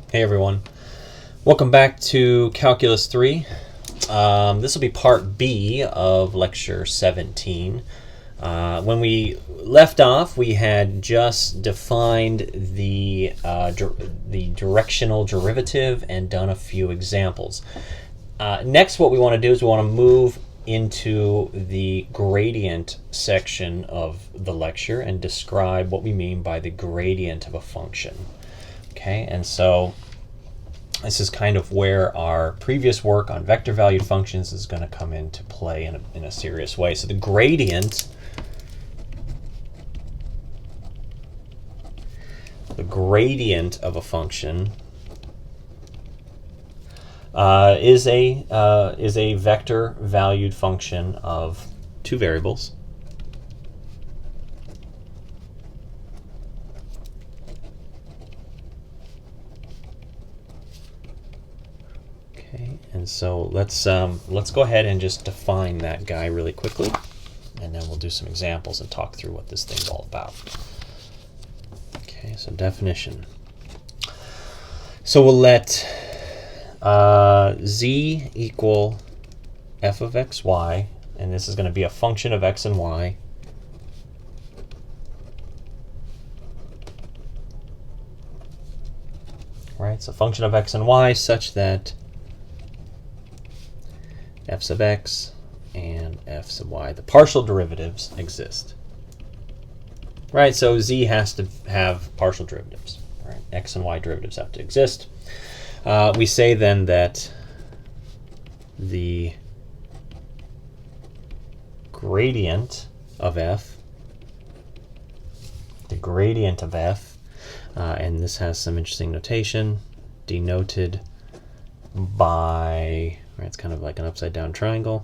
Hey everyone, welcome back to Calculus 3. This will be part B of lecture 17. When we left off, we had just defined the directional derivative and done a few examples. Next, what we want to do is we want to move into the gradient section of the lecture and describe what we mean by the gradient of a function. Okay, and so this is kind of where our previous work on vector valued functions is going to come into play in a serious way. So the gradient of a function is a vector valued function of two variables. Okay, and so let's go ahead and just define that guy really quickly, and then we'll do some examples and talk through what this thing's all about. Okay, so definition. So we'll let z equal f of xy, and this is going to be a function of x and y. Right, so function of x and y such that f sub x and f sub y, the partial derivatives, exist. Right, so z has to have partial derivatives. Right, x and y derivatives have to exist. We say then that the gradient of f, and this has some interesting notation, denoted by, right, it's kind of like an upside down triangle,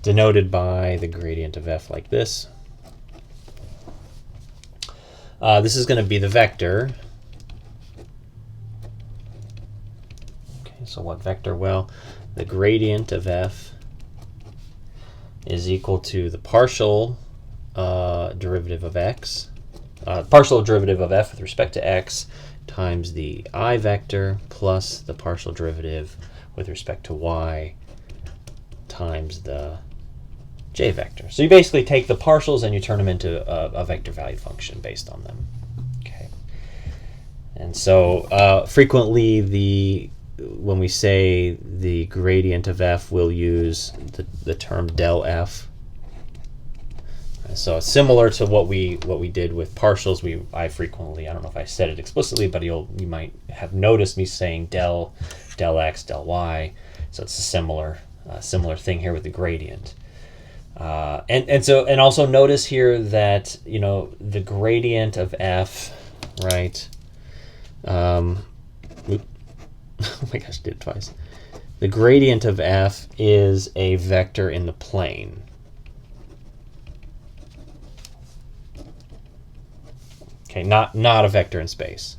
denoted by the gradient of f like this. This is going to be the vector. Okay, so what vector? Well, the gradient of f is equal to the partial derivative of x, partial derivative of f with respect to x, times the I vector plus the partial derivative with respect to y times the j vector. So you basically take the partials and you turn them into a vector valued function based on them. Okay. And so frequently when we say the gradient of f, we'll use the term del f. So similar to what we did with partials, I frequently, I don't know if I said it explicitly, but you might have noticed me saying del x, del y. So it's a similar thing here with the gradient. And also notice here that the gradient of f, right? Oh my gosh, I did it twice. The gradient of f is a vector in the plane. Okay, not a vector in space.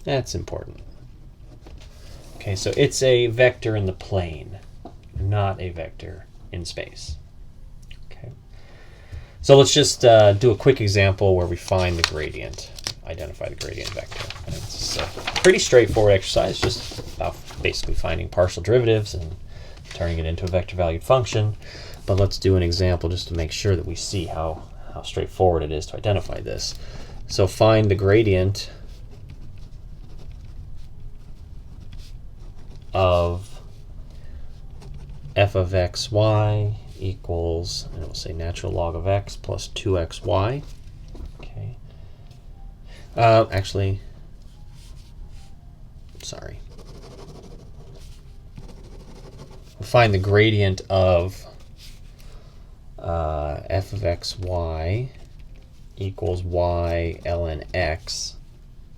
That's important. Okay, so it's a vector in the plane, not a vector in space. Okay. So let's just do a quick example where we find the gradient, identify the gradient vector. And it's a pretty straightforward exercise, just about basically finding partial derivatives and turning it into a vector valued function. But let's do an example just to make sure that we see how straightforward it is to identify this. So find the gradient of f of xy equals, and we'll say natural log of x plus 2xy. Okay. Actually, sorry. We'll find the gradient of f of xy equals y ln x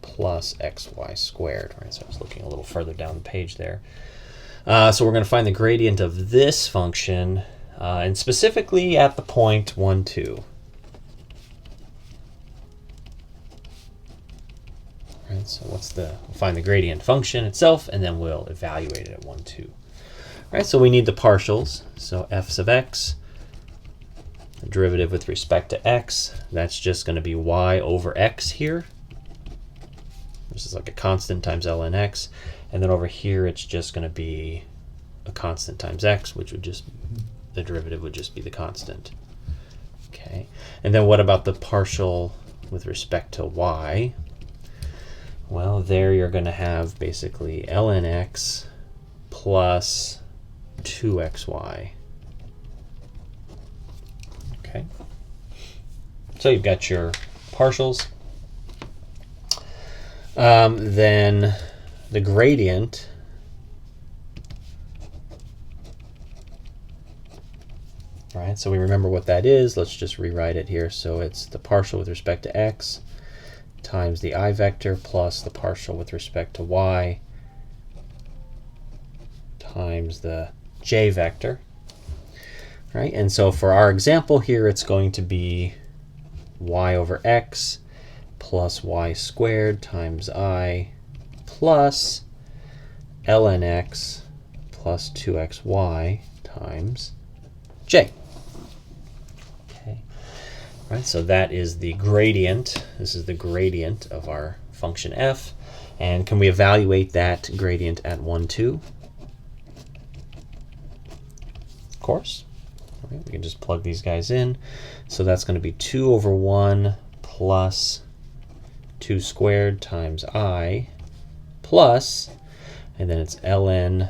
plus xy squared. Right, so I was looking a little further down the page there. So we're going to find the gradient of this function, and specifically at the point 1, 2. Right, so we'll find the gradient function itself, and then we'll evaluate it at 1, 2. Right, so we need the partials. So f sub x derivative with respect to x, that's just going to be y over x here. This is like a constant times ln x. And then over here, it's just going to be a constant times x, which would just, the derivative would just be the constant. Okay. And then what about the partial with respect to y? Well, there you're going to have basically ln x plus 2xy. Okay. So you've got your partials. Then the gradient right? So we remember what that is. Let's just rewrite it here. So it's the partial with respect to x times the I vector plus the partial with respect to y times the j vector. Right? And so for our example here, it's going to be y over x plus y squared times I plus ln x plus 2xy times j. Okay. Right, so that is the gradient. This is the gradient of our function f. And can we evaluate that gradient at 1, 2? Of course. Right, we can just plug these guys in. So that's going to be 2 over 1 plus 2 squared times I plus, and then it's ln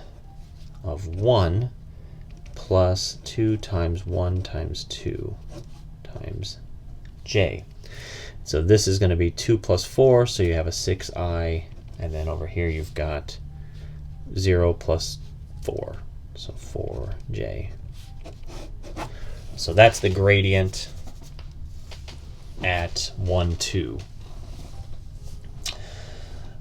of 1 plus 2 times 1 times 2 times j. So this is going to be 2 plus 4, so you have a 6i, and then over here you've got 0 plus 4, so 4j. So that's the gradient at 1, 2.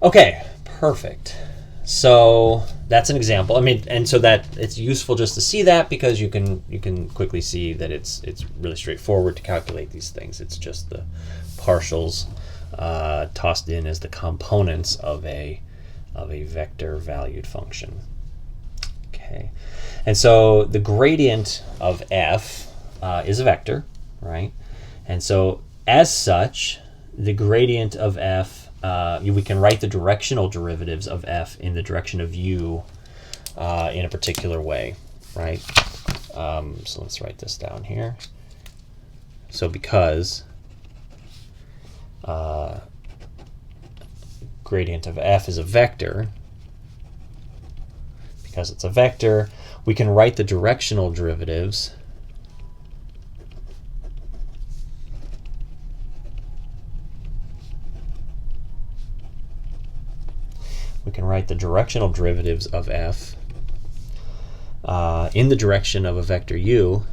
Okay, perfect. So that's an example. I mean, and so that it's useful just to see that because you can quickly see that it's really straightforward to calculate these things. It's just the partials tossed in as the components of a vector valued function. Okay, and so the gradient of f is a vector, right? And so as such, the gradient of f, we can write the directional derivatives of f in the direction of u in a particular way, right? So let's write this down here. So because gradient of f is a vector, because it's a vector, we can write the directional derivatives of f in the direction of a vector u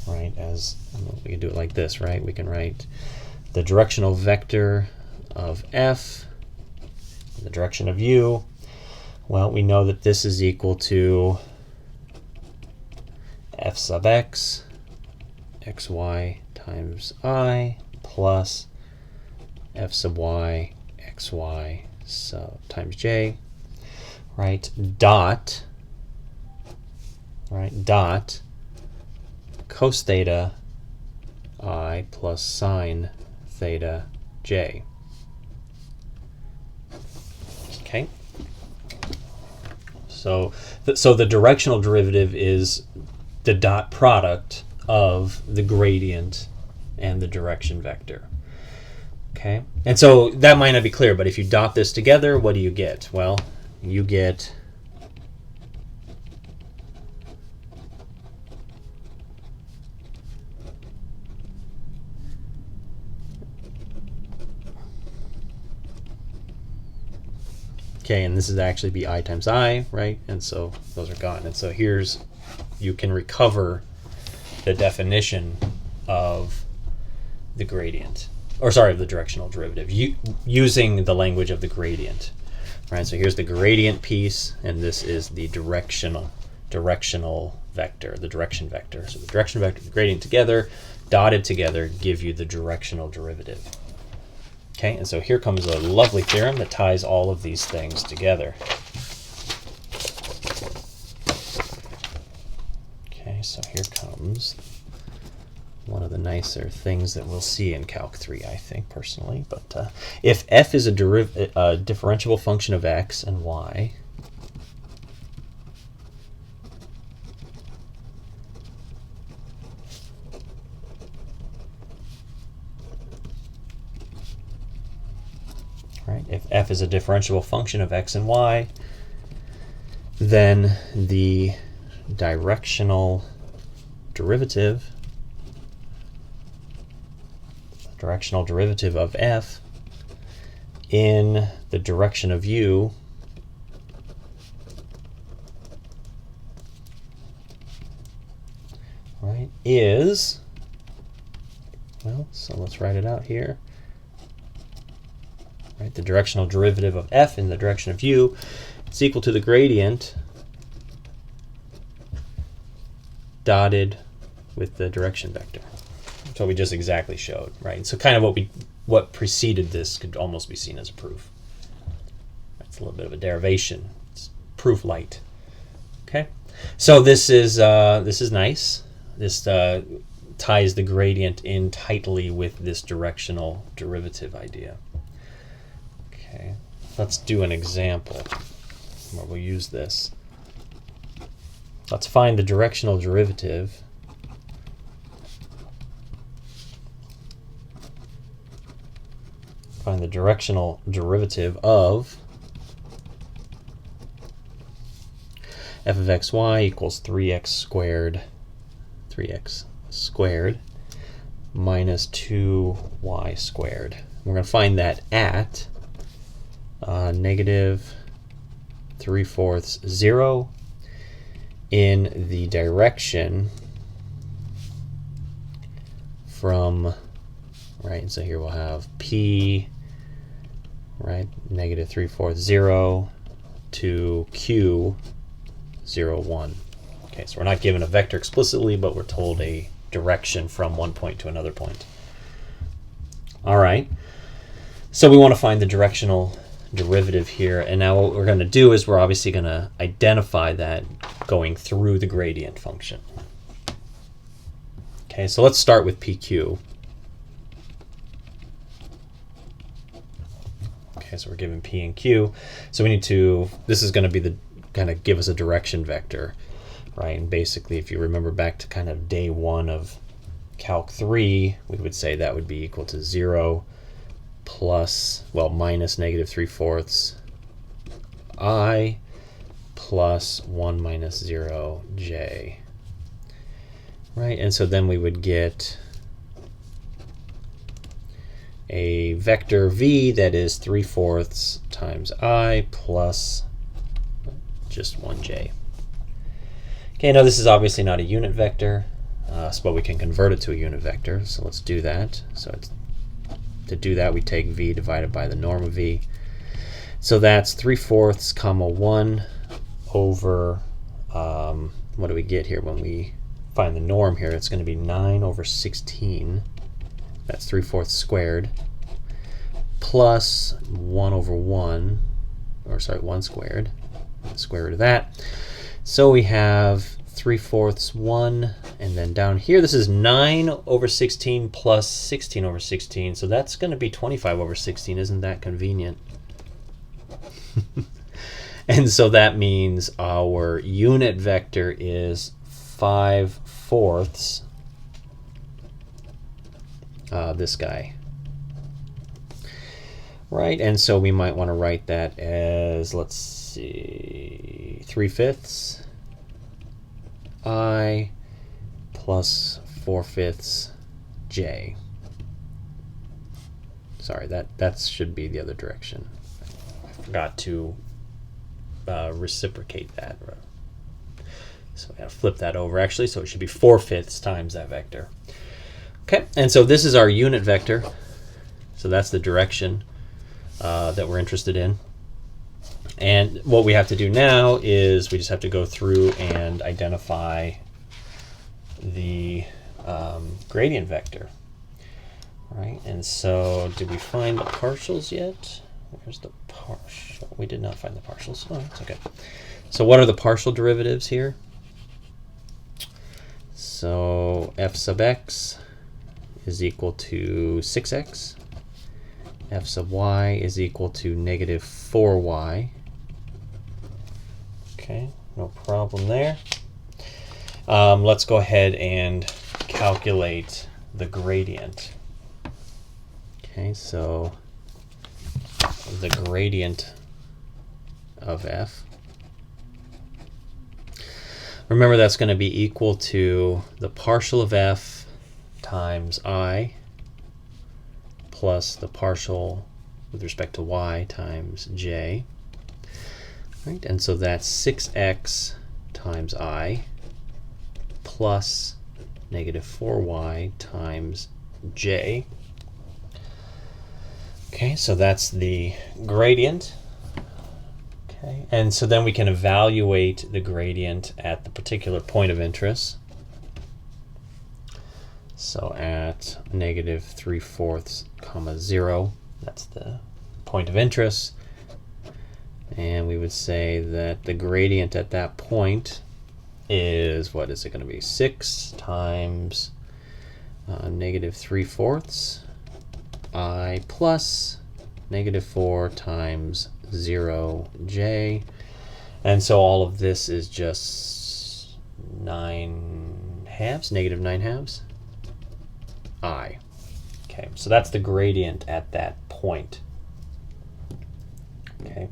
right, as we can do it like this, right? We can write the directional vector of f in the direction of u. Well, we know that this is equal to f sub x xy times I plus f sub y xy times j, right? Dot cos theta I plus sine theta j. Okay. So the directional derivative is the dot product of the gradient and the direction vector. Okay, and so that might not be clear, but if you dot this together, what do you get? Well, you get okay, and this is actually be I times I, right? And so those are gone. And so here's, you can recover the definition of the gradient, or sorry, of the directional derivative, using the language of the gradient, right? So here's the gradient piece, and this is the directional vector, the direction vector. So the direction vector and the gradient together, dotted together, give you the directional derivative. Okay, and so here comes a lovely theorem that ties all of these things together. Okay, so here comes one of the nicer things that we'll see in Calc 3, I think, personally. But if f is a differentiable function of x and y, right? If f is a differentiable function of x and y, then the directional derivative of f in the direction of u right is, well, so let's write it out here. Right, the directional derivative of f in the direction of u is equal to the gradient dotted with the direction vector. That's what we just exactly showed, right? So kind of what preceded this could almost be seen as a proof. It's a little bit of a derivation. It's proof light. Okay, so this is nice. This ties the gradient in tightly with this directional derivative idea. Okay, let's do an example where we'll use this. Let's find the directional derivative of f of xy equals 3x squared minus 2y squared. We're going to find that at negative 3/4 0 in the direction from, right, and so here we'll have p, right, negative 3/4 0 to q 0 1. Okay, so we're not given a vector explicitly, but we're told a direction from one point to another point. All right, so we want to find the directional derivative here, and now what we're going to do is we're obviously going to identify that going through the gradient function. Okay, so let's start with PQ. Okay, so we're given P and Q, so we need to, this is going to be the kind of give us a direction vector, right? And basically, if you remember back to kind of day 1 of Calc 3, we would say that would be equal to 0 plus, well, minus negative 3/4 I plus 1 minus 0 j. Right, and so then we would get a vector v that is 3/4 times I plus just 1j. Okay, now this is obviously not a unit vector, but we can convert it to a unit vector, so let's do that. So to do that, we take v divided by the norm of v. So that's 3/4 comma 1 over, what do we get here when we find the norm here? It's going to be 9 over 16. That's 3/4 squared plus 1 over 1, or sorry, 1 squared, square root of that. So we have 3/4 1, and then down here this is 9 over 16 plus 16 over 16, so that's going to be 25 over 16. Isn't that convenient? And so that means our unit vector is 5/4, this guy, right? And so we might want to write that as, let's see, 3/5 I plus 4/5 j. Sorry, that should be the other direction. I forgot to reciprocate that. So I gotta flip that over actually, so it should be 4/5 times that vector. Okay, and so this is our unit vector. So that's the direction that we're interested in. And what we have to do now is we just have to go through and identify the gradient vector. Right, and so did we find the partials yet? Where's the partial? We did not find the partials. Oh, that's okay. So what are the partial derivatives here? so f sub x is equal to 6x. F sub y is equal to negative 4y. Okay, no problem there. Let's go ahead and calculate the gradient. Okay, so the gradient of f. Remember, that's going to be equal to the partial of f times I plus the partial with respect to y times j. Right? And so that's 6x times I plus negative 4y times j. Okay, so that's the gradient. Okay, and so then we can evaluate the gradient at the particular point of interest. So at negative 3/4, 0, that's the point of interest. And we would say that the gradient at that point is, what is it going to be? 6 times negative 3/4 I plus negative 4 times 0j. And so all of this is just 9/2, negative 9/2 I. Okay, so that's the gradient at that point. Okay,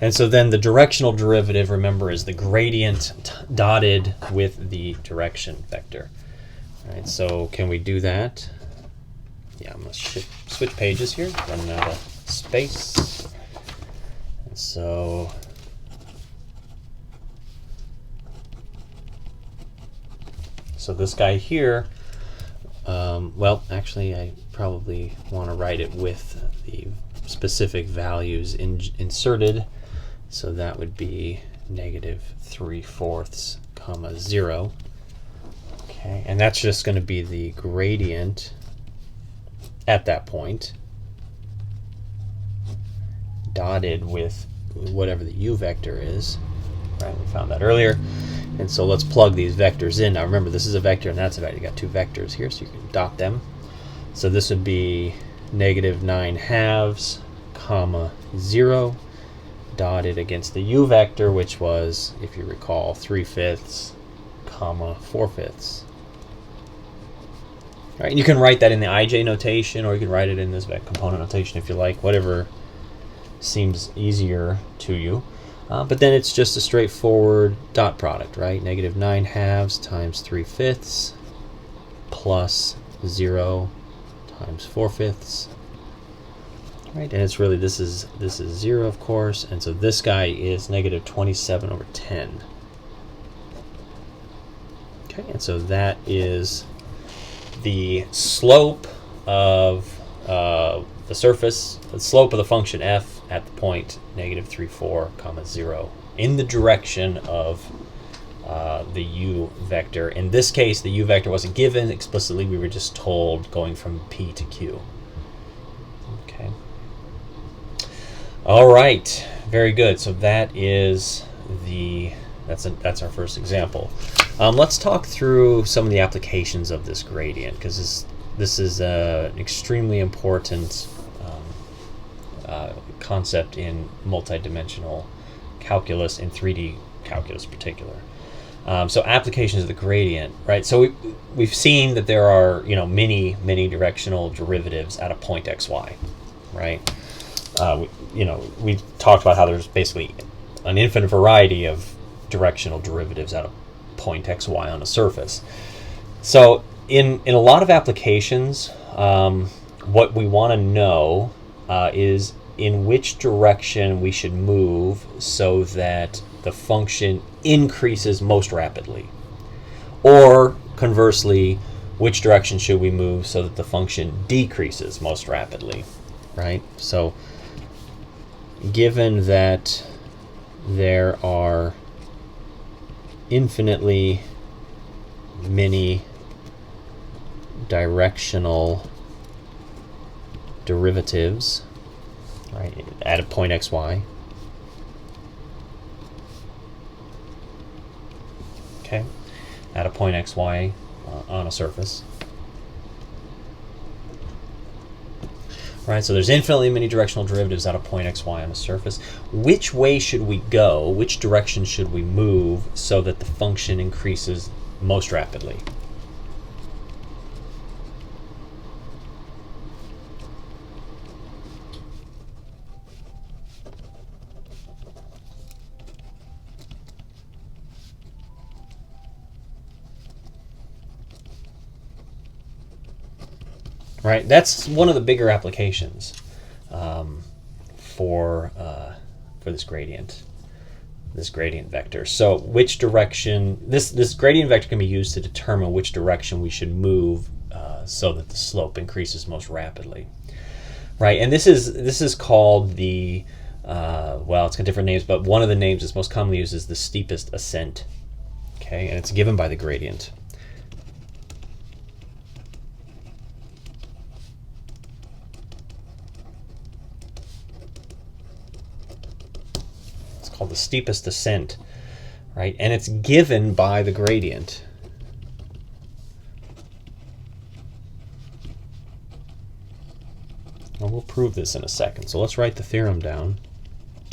and so then the directional derivative, remember, is the gradient dotted with the direction vector. All right, so can we do that? Yeah, I'm going to switch pages here, running out of space. And so this guy here, well, actually, I probably want to write it with the specific values inserted. So that would be negative 3/4, 0. Okay, and that's just going to be the gradient at that point, dotted with whatever the u vector is. Right, we found that earlier. And so let's plug these vectors in. Now remember, this is a vector and that's a vector. You got two vectors here, so you can dot them. So this would be negative 9/2, 0, dotted against the u vector, which was, if you recall, 3/5, 4/5. All right, and you can write that in the ij notation, or you can write it in this component notation if you like, whatever seems easier to you. But then it's just a straightforward dot product, right? Negative 9/2 times 3/5 plus 0 times 4/5. Right, and it's really, this is 0, of course, and so this guy is negative 27/10. Okay, and so that is the slope of the surface, the slope of the function f at the point negative 3/4, 0 in the direction of the u vector. In this case, the u vector wasn't given explicitly. We were just told going from P to Q. Okay. All right. Very good. So that is that's our first example. Let's talk through some of the applications of this gradient, because this is an extremely important concept in multidimensional calculus, in 3D calculus in particular. So applications of the gradient, right? So we've seen that there are many directional derivatives at a point xy, right? We talked about how there's basically an infinite variety of directional derivatives at a point xy on a surface. So in a lot of applications, what we want to know is in which direction we should move so that the function increases most rapidly. Or conversely, which direction should we move so that the function decreases most rapidly, right? So given that there are infinitely many directional derivatives, right, at a point xy. Okay, at a point xy, on a surface. Right, so there's infinitely many directional derivatives at a point xy on a surface. Which way should we go? Which direction should we move so that the function increases most rapidly? Right, that's one of the bigger applications for this gradient vector. So which direction, this gradient vector can be used to determine which direction we should move so that the slope increases most rapidly. Right, and this is called the, well, it's got different names, but one of the names that's most commonly used is the steepest ascent. Okay, and it's given by the gradient. Called the steepest ascent, right? And it's given by the gradient. Well, we'll prove this in a second. So let's write the theorem down.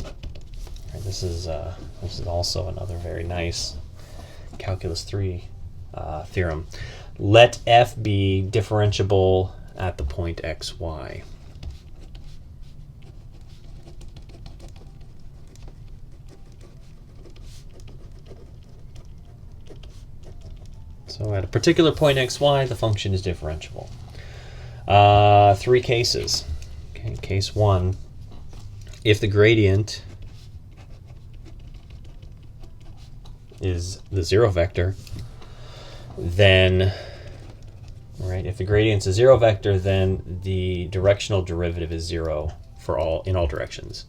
Right, this is also another very nice Calculus 3 theorem. Let f be differentiable at the point xy. So at a particular point xy, the function is differentiable. 3 cases. Okay, case 1, if the gradient is the 0 vector, then, right, if the gradient's a 0 vector, then the directional derivative is 0 in all directions.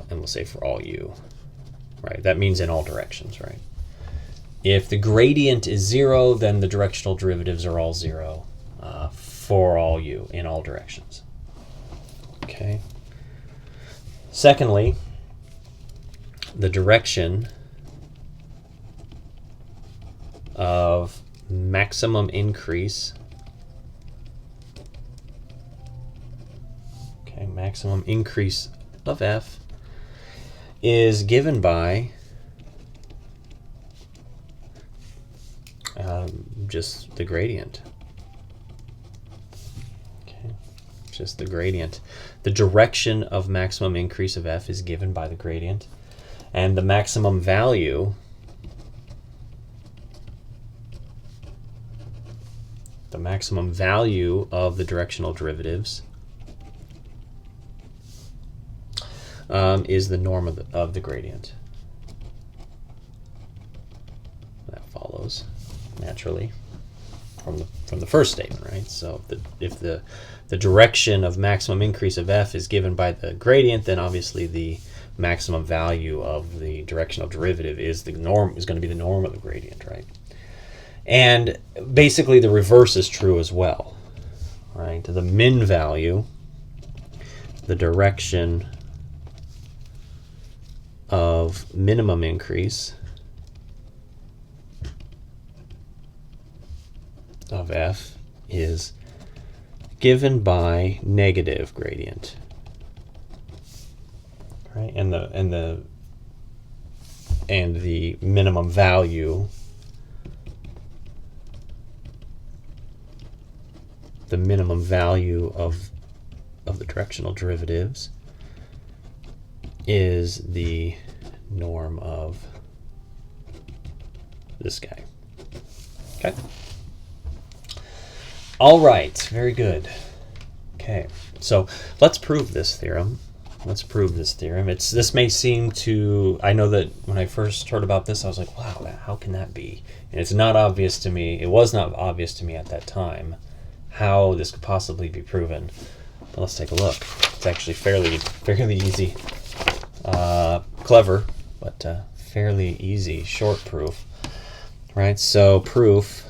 And we'll say for all u, right? That means in all directions, right? If the gradient is 0, then the directional derivatives are all 0 for all u in all directions. Okay. Secondly, the direction of maximum increase, okay, maximum increase of f is given by just the gradient. Okay, just the gradient. The direction of maximum increase of f is given by the gradient, and the maximum value of the directional derivatives is the norm of the gradient. That follows naturally from the first statement, right? So if the direction of maximum increase of f is given by the gradient, then obviously the maximum value of the directional derivative is going to be the norm of the gradient, right? And basically the reverse is true as well, right? The min value, the direction of minimum increase of f is given by negative gradient, right? And the minimum value, of the directional derivatives is the norm of this guy. Okay. All right, very good. Okay, so let's prove this theorem. This may seem to, I know that when I first heard about this, I was like, wow, how can that be? And it's not obvious to me, it was not obvious to me at that time how this could possibly be proven. But let's take a look. It's actually fairly easy. Clever, but fairly easy, short proof. Right, so proof.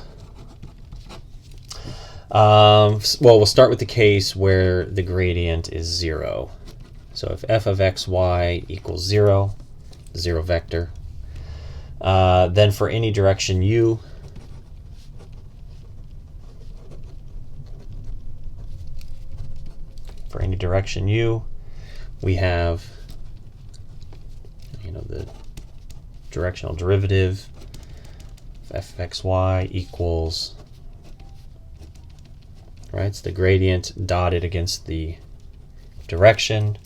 Well, we'll start with the case where the gradient is 0. So if f of xy equals 0, 0 vector, then for any direction u, we have, the directional derivative of f of xy equals, right, it's the gradient dotted against the direction,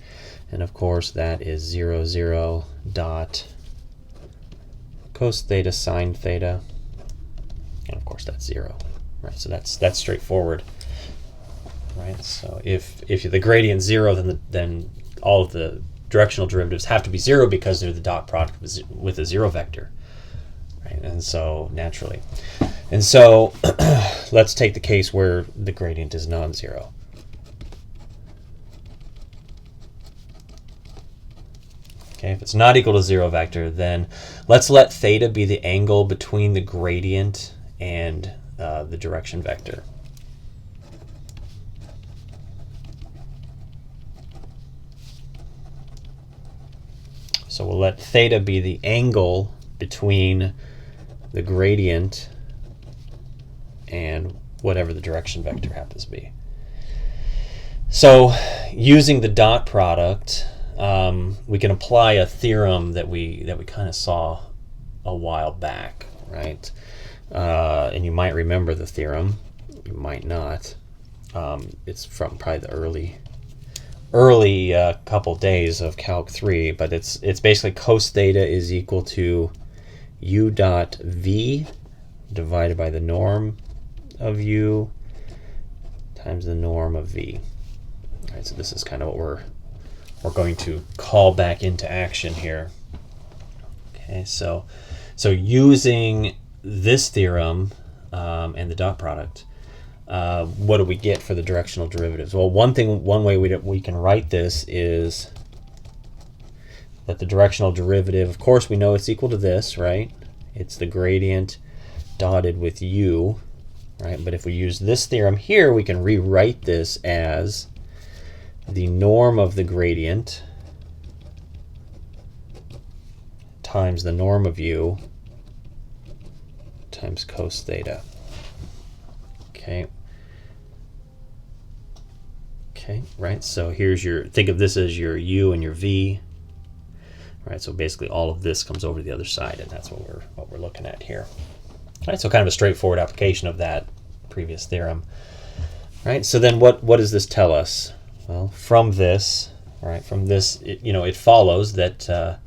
and of course that is 0, 0 dot cos theta sine theta, and of course that's 0, right? So that's straightforward, right? So if the gradient's 0, then all of the directional derivatives have to be 0 because they're the dot product with a 0 vector, right? And so naturally, and so let's take the case where the gradient is non-zero. Okay, if it's not equal to 0 vector, then let's let theta be the angle between the gradient and the direction vector. So we'll let theta be the angle between the gradient and whatever the direction vector happens to be. So using the dot product, we can apply a theorem that we kind of saw a while back, right? And you might remember the theorem, you might not. It's from probably the early couple days of Calc 3, but it's basically cos theta is equal to u dot v divided by the norm of u times the norm of v. All right, so this is kind of what we're going to call back into action here. Okay, so using this theorem and the dot product, what do we get for the directional derivatives? Well, one way we can write this is that the directional derivative, of course, we know it's equal to this, right? It's the gradient dotted with u, right? But if we use this theorem here, we can rewrite this as the norm of the gradient times the norm of u times cos theta. Okay. Okay, right? So here's think of this as your u and your v. Right, so basically all of this comes over to the other side, and that's what we're looking at here. All right, so kind of a straightforward application of that previous theorem. Right, so then what does this tell us? Well, from this, it follows that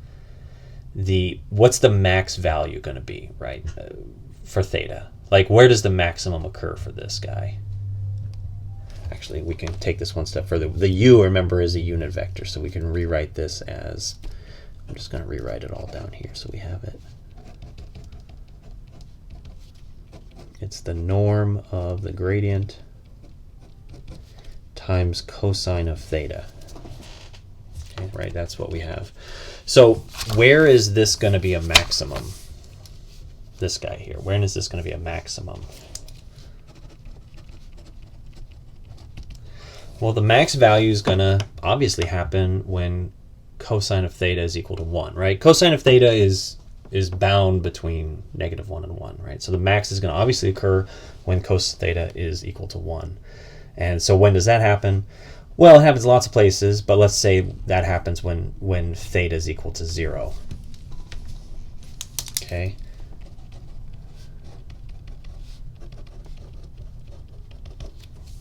what's the max value going to be, right, for theta? Like, where does the maximum occur for this guy? Actually, we can take this one step further. The u, remember, is a unit vector, so we can rewrite this as, I'm just going to rewrite it all down here so we have it. It's the norm of the gradient times cosine of theta. Okay, right, that's what we have. So where is this going to be a maximum? This guy here. When is this going to be a maximum? Well, the max value is going to obviously happen when cosine of theta is equal to 1, right? Cosine of theta is bound between -1 and 1, right? So the max is going to obviously occur when cos theta is equal to 1. And so when does that happen? Well, it happens lots of places, but let's say that happens when theta is equal to 0. Okay.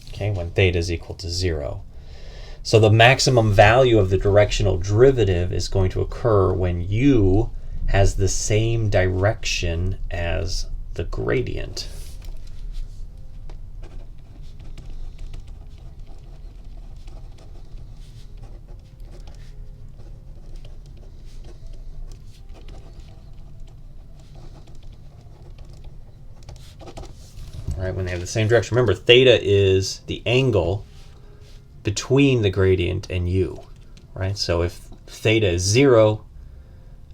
Okay, when theta is equal to 0. So the maximum value of the directional derivative is going to occur when u has the same direction as the gradient. Right, when they have the same direction. Remember, theta is the angle between the gradient and u, right? So if theta is 0,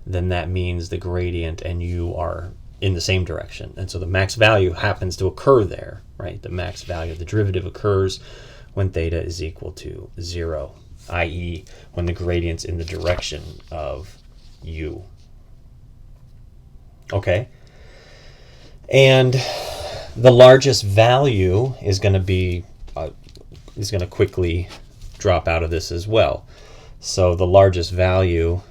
then that means the gradient and u are in the same direction. And so the max value happens to occur there, right? The max value of the derivative occurs when theta is equal to 0. i.e. when the gradient's in the direction of u. Okay? And the largest value is going to be quickly drop out of this as well. So the largest value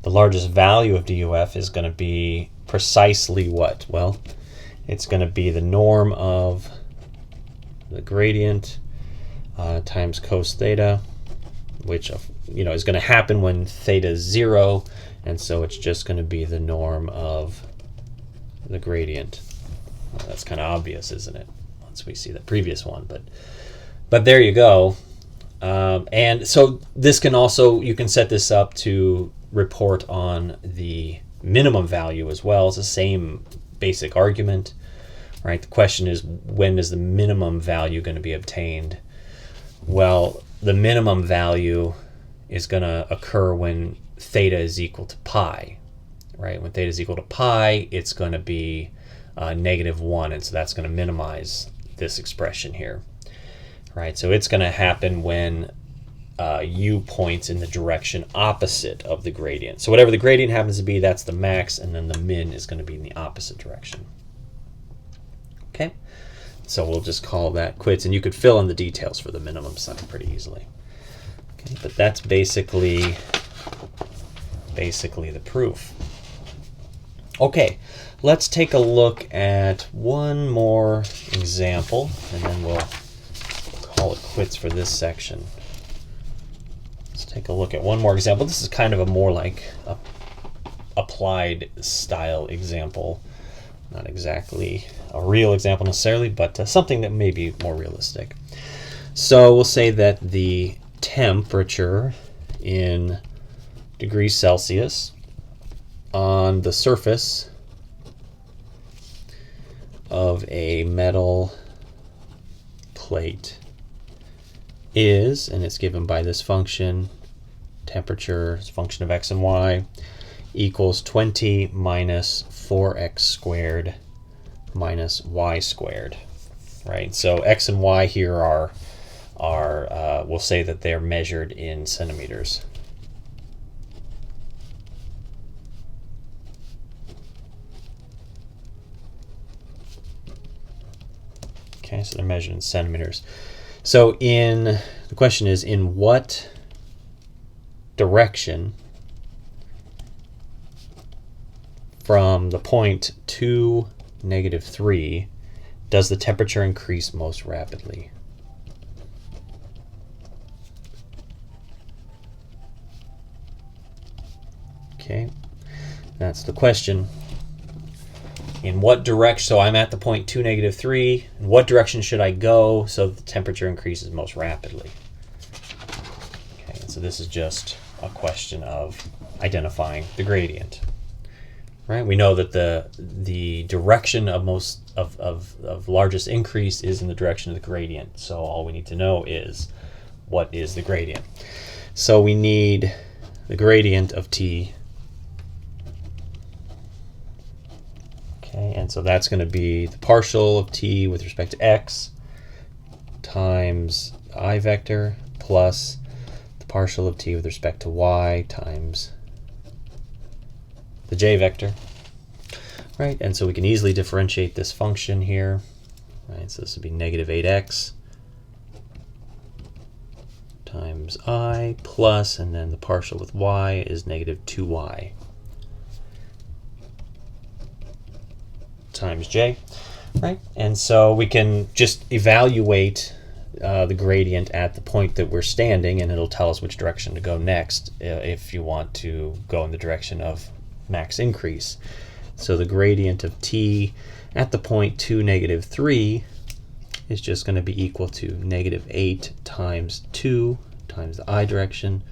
of DUF is going to be precisely what? Well, it's going to be the norm of the gradient times cos theta, which is going to happen when theta is 0, and so it's just going to be the norm of the gradient. Well, that's kind of obvious, isn't it? Once we see the previous one, but there you go. And so this can also, you can set this up to report on the minimum value as well. It's the same basic argument, right? The question is, when is the minimum value going to be obtained? Well, the minimum value is going to occur when theta is equal to pi, right? When theta is equal to pi, it's going to be -1, and so that's going to minimize this expression here, right? So it's going to happen when u points in the direction opposite of the gradient. So whatever the gradient happens to be, that's the max, and then the min is going to be in the opposite direction. Okay, so we'll just call that quits, and you could fill in the details for the minimum sign pretty easily. Okay, but that's basically the proof. Okay, let's take a look at one more example, and then we'll call it quits for this section. Let's take a look at one more example. This is kind of a more like a applied style example. Not exactly a real example necessarily, but something that may be more realistic. So we'll say that the temperature in degrees Celsius on the surface of a metal plate is, and it's given by this function, temperature is a function of x and y, equals 20 minus 4x squared minus y squared, right? So x and y here are we'll say that they're measured in centimeters. Okay, so they're measured in centimeters. So the question is, in what direction from the point 2, -3 does the temperature increase most rapidly? Okay, that's the question. In what direction, so I'm at the point 2, -3, in what direction should I go so that the temperature increases most rapidly? Okay, so this is just a question of identifying the gradient. Right? We know that the direction of largest increase is in the direction of the gradient. So all we need to know is, what is the gradient? So we need the gradient of t. Okay, and so that's going to be the partial of t with respect to x times the I vector plus the partial of t with respect to y times the j vector, right? And so we can easily differentiate this function here, right? So this would be -8x times I plus, and then the partial with y is -2y times j, right? And so we can just evaluate the gradient at the point that we're standing, and it'll tell us which direction to go next if you want to go in the direction of max increase. So the gradient of t at the point 2, -3 is just going to be equal to -8 times 2 times the I direction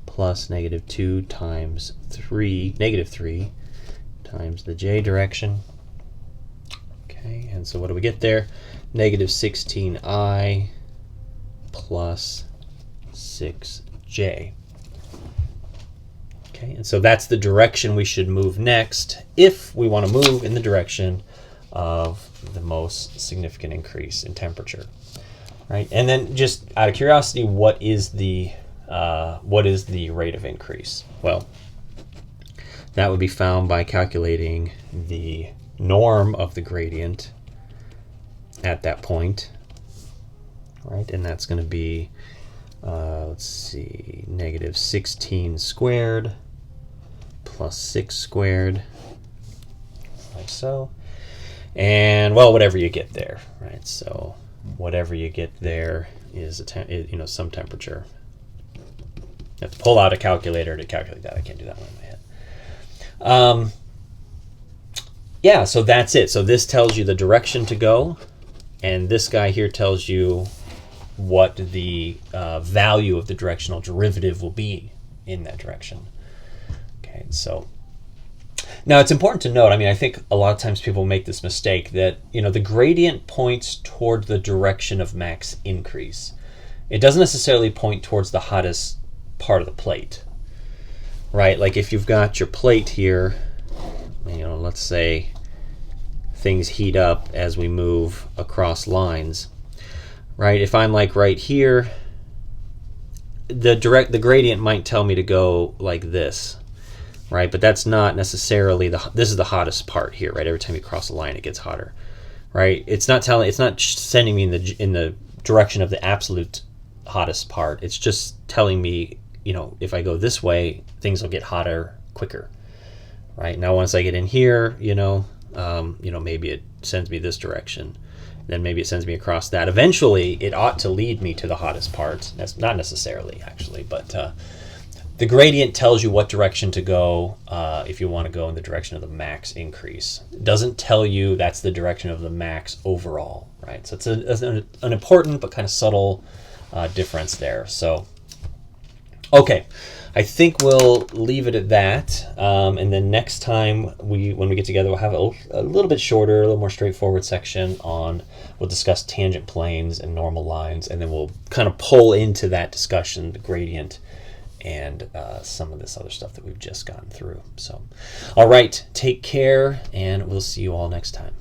plus -2 times -3 times the j direction. Okay, and so what do we get there? -16I plus 6j. Okay, and so that's the direction we should move next if we want to move in the direction of the most significant increase in temperature, right? And then just out of curiosity, what is the rate of increase? Well, that would be found by calculating the norm of the gradient at that point, right? And that's going to be, let's see, negative 16 squared plus 6 squared, like so. And, well, whatever you get there, right? So whatever you get there is some temperature. You have to pull out a calculator to calculate that. I can't do that one in my head. Yeah, so that's it. So this tells you the direction to go, and this guy here tells you what the value of the directional derivative will be in that direction. Okay, so now it's important to note, I think a lot of times people make this mistake that, the gradient points toward the direction of max increase. It doesn't necessarily point towards the hottest part of the plate, right? Like if you've got your plate here, let's say things heat up as we move across lines, right? If I'm like right here, the gradient might tell me to go like this, right? But that's not necessarily this is the hottest part here, right? Every time you cross a line, it gets hotter, right? It's not sending me in the direction of the absolute hottest part. It's just telling me, if I go this way, things will get hotter quicker, right? Now, once I get in here, maybe it sends me this direction. Then maybe it sends me across that. Eventually, it ought to lead me to the hottest part. That's not necessarily, actually, but the gradient tells you what direction to go if you want to go in the direction of the max increase. It doesn't tell you that's the direction of the max overall, right? So it's an important but kind of subtle difference there. So, okay, I think we'll leave it at that. And then next time when we get together, we'll have a little bit shorter, a little more straightforward section we'll discuss tangent planes and normal lines, and then we'll kind of pull into that discussion the gradient and some of this other stuff that we've just gone through. So, all right, take care, and we'll see you all next time.